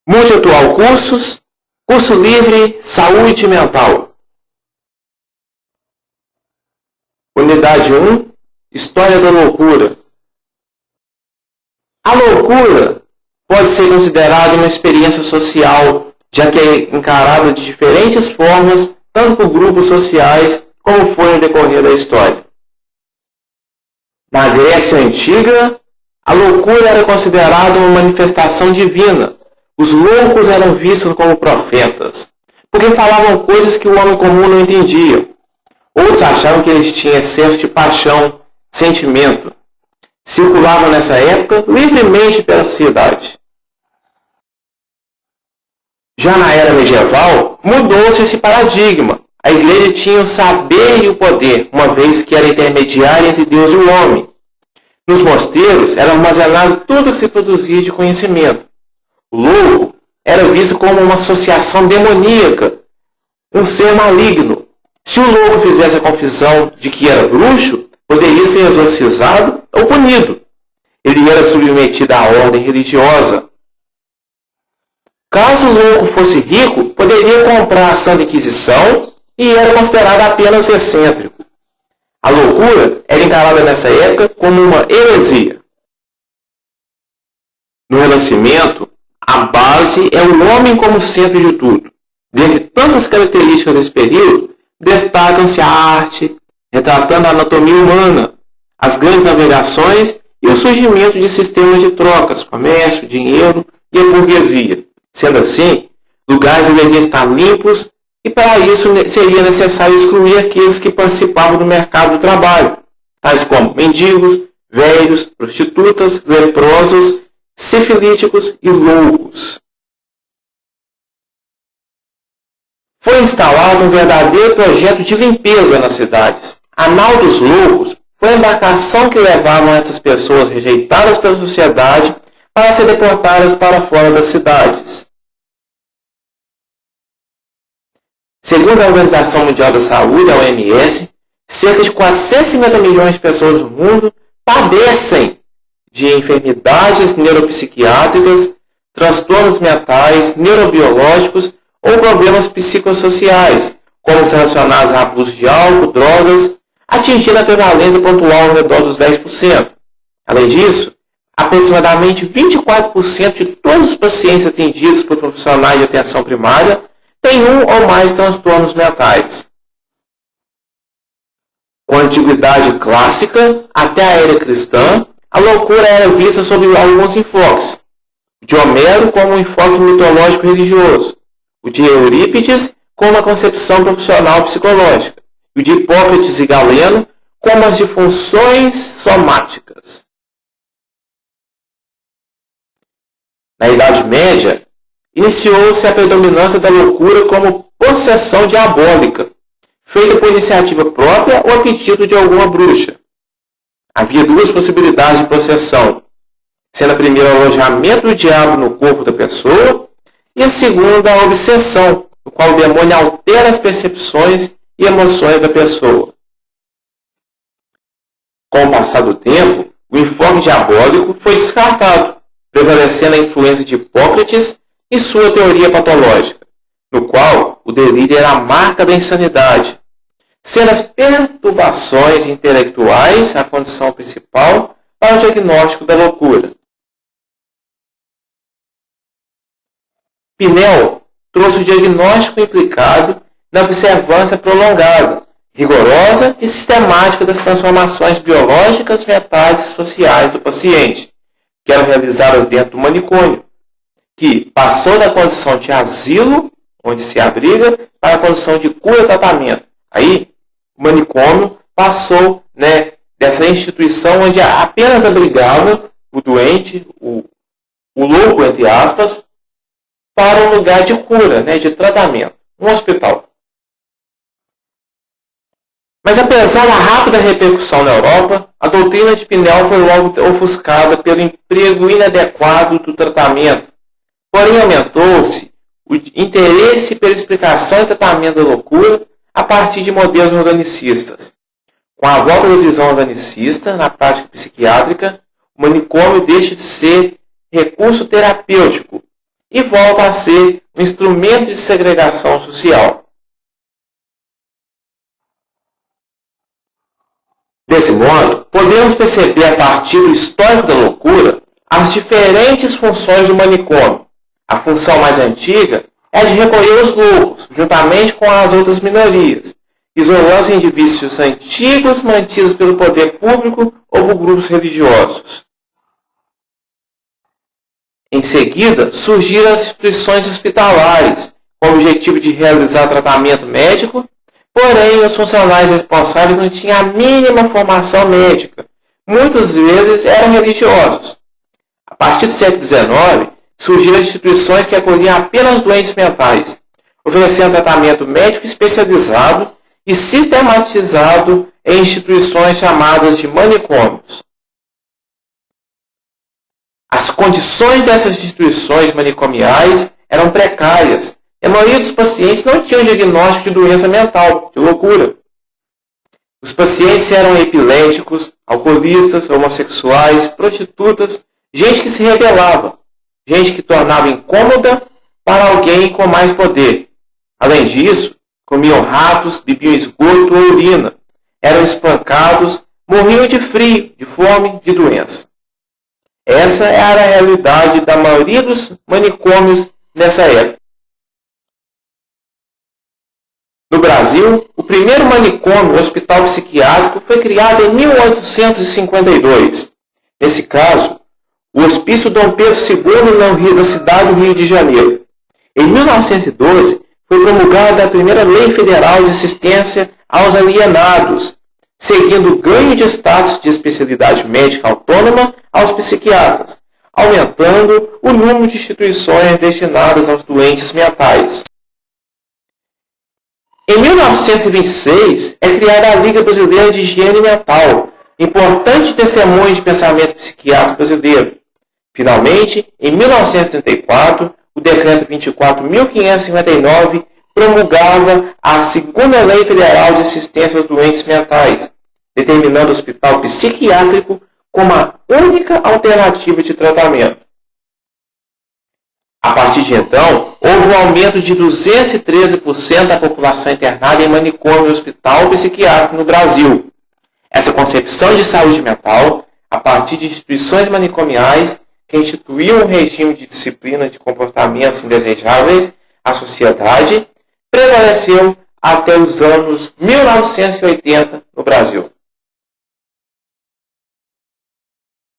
Multiatual Cursos, Curso Livre Saúde Mental. Unidade 1, História da Loucura. A loucura pode ser considerada uma experiência social, já que é encarada de diferentes formas, tanto por grupos sociais, como foi no decorrer da história. Na Grécia Antiga, a loucura era considerada uma manifestação divina. Os loucos eram vistos como profetas, porque falavam coisas que o homem comum não entendia. Outros achavam que eles tinham excesso de paixão, sentimento. Circulavam nessa época livremente pela sociedade. Já na era medieval, mudou-se esse paradigma. A igreja tinha o saber e o poder, uma vez que era intermediária entre Deus e o homem. Nos mosteiros era armazenado tudo o que se produzia de conhecimento. O louco era visto como uma associação demoníaca, um ser maligno. Se o louco fizesse a confissão de que era bruxo, poderia ser exorcizado ou punido. Ele era submetido à ordem religiosa. Caso o louco fosse rico, poderia comprar a Santa Inquisição e era considerado apenas excêntrico. A loucura era encarada nessa época como uma heresia. No Renascimento, a base é o homem como centro de tudo. Dentre tantas características desse período, destacam-se a arte, retratando a anatomia humana, as grandes navegações e o surgimento de sistemas de trocas, comércio, dinheiro e a burguesia. Sendo assim, lugares deveriam estar limpos e para isso seria necessário excluir aqueles que participavam do mercado do trabalho, tais como mendigos, velhos, prostitutas, leprosos, sifilíticos e loucos. Foi instalado um verdadeiro projeto de limpeza nas cidades. A nau dos loucos foi a embarcação que levavam essas pessoas rejeitadas pela sociedade para ser deportadas para fora das cidades. Segundo a Organização Mundial da Saúde, a OMS, cerca de 450 milhões de pessoas no mundo padecem de enfermidades neuropsiquiátricas, transtornos mentais, neurobiológicos ou problemas psicossociais, como os relacionados a abuso de álcool, drogas, atingindo a prevalência pontual ao redor dos 10%. Além disso, aproximadamente 24% de todos os pacientes atendidos por profissionais de atenção primária têm um ou mais transtornos mentais. Com a antiguidade clássica até a era cristã, a loucura era vista sob alguns enfoques. O de Homero como um enfoque mitológico religioso, o de Eurípides como uma concepção profissional psicológica, e o de Hipócrates e Galeno como as disfunções somáticas. Na Idade Média, iniciou-se a predominância da loucura como possessão diabólica, feita por iniciativa própria ou a pedido de alguma bruxa. Havia duas possibilidades de possessão, sendo a primeira o alojamento do diabo no corpo da pessoa e a segunda a obsessão, no qual o demônio altera as percepções e emoções da pessoa. Com o passar do tempo, o enfoque diabólico foi descartado, prevalecendo a influência de Hipócrates e sua teoria patológica, no qual o delírio era a marca da insanidade, sendo as perturbações intelectuais a condição principal para o diagnóstico da loucura. Pinel trouxe o diagnóstico implicado na observância prolongada, rigorosa e sistemática das transformações biológicas, mentais e sociais do paciente, que eram realizadas dentro do manicômio, que passou da condição de asilo, onde se abriga, para a condição de cura e tratamento. Aí, o manicômio passou dessa instituição onde apenas abrigava o doente, o louco, entre aspas, para um lugar de cura, de tratamento, um hospital. Mas apesar da rápida repercussão na Europa, a doutrina de Pinel foi logo ofuscada pelo emprego inadequado do tratamento. Porém, aumentou-se o interesse pela explicação e tratamento da loucura a partir de modelos organicistas. Com a volta da visão organicista na prática psiquiátrica, o manicômio deixa de ser recurso terapêutico e volta a ser um instrumento de segregação social. Desse modo, podemos perceber a partir do histórico da loucura as diferentes funções do manicômio. A função mais antiga é a de recolher os loucos, juntamente com as outras minorias, isolando os indivíduos antigos mantidos pelo poder público ou por grupos religiosos. Em seguida, surgiram as instituições hospitalares, com o objetivo de realizar tratamento médico, porém os funcionários responsáveis não tinham a mínima formação médica, muitas vezes eram religiosos. A partir do século XIX, surgiram instituições que acolhiam apenas doentes mentais, oferecendo tratamento médico especializado e sistematizado em instituições chamadas de manicômios. As condições dessas instituições manicomiais eram precárias e a maioria dos pacientes não tinha diagnóstico de doença mental, de loucura. Os pacientes eram epiléticos, alcoolistas, homossexuais, prostitutas, gente que se rebelava, gente que tornava incômoda para alguém com mais poder. Além disso, comiam ratos, bebiam esgoto ou urina, eram espancados, morriam de frio, de fome, de doença. Essa era a realidade da maioria dos manicômios nessa época. No Brasil, o primeiro manicômio, o hospital psiquiátrico, foi criado em 1852. Nesse caso, o Hospício Dom Pedro II, na cidade do Rio de Janeiro. Em 1912, foi promulgada a primeira Lei Federal de Assistência aos Alienados, seguindo o ganho de status de especialidade médica autônoma aos psiquiatras, aumentando o número de instituições destinadas aos doentes mentais. Em 1926, é criada a Liga Brasileira de Higiene Mental, importante testemunho de pensamento psiquiátrico brasileiro. Finalmente, em 1934, o Decreto 24.559 promulgava a segunda Lei Federal de Assistência aos Doentes Mentais, determinando o hospital psiquiátrico como a única alternativa de tratamento. A partir de então, houve um aumento de 213% da população internada em manicômio e hospital psiquiátrico no Brasil. Essa concepção de saúde mental, a partir de instituições manicomiais que instituíam um regime de disciplina de comportamentos indesejáveis à sociedade, prevaleceu até os anos 1980 no Brasil.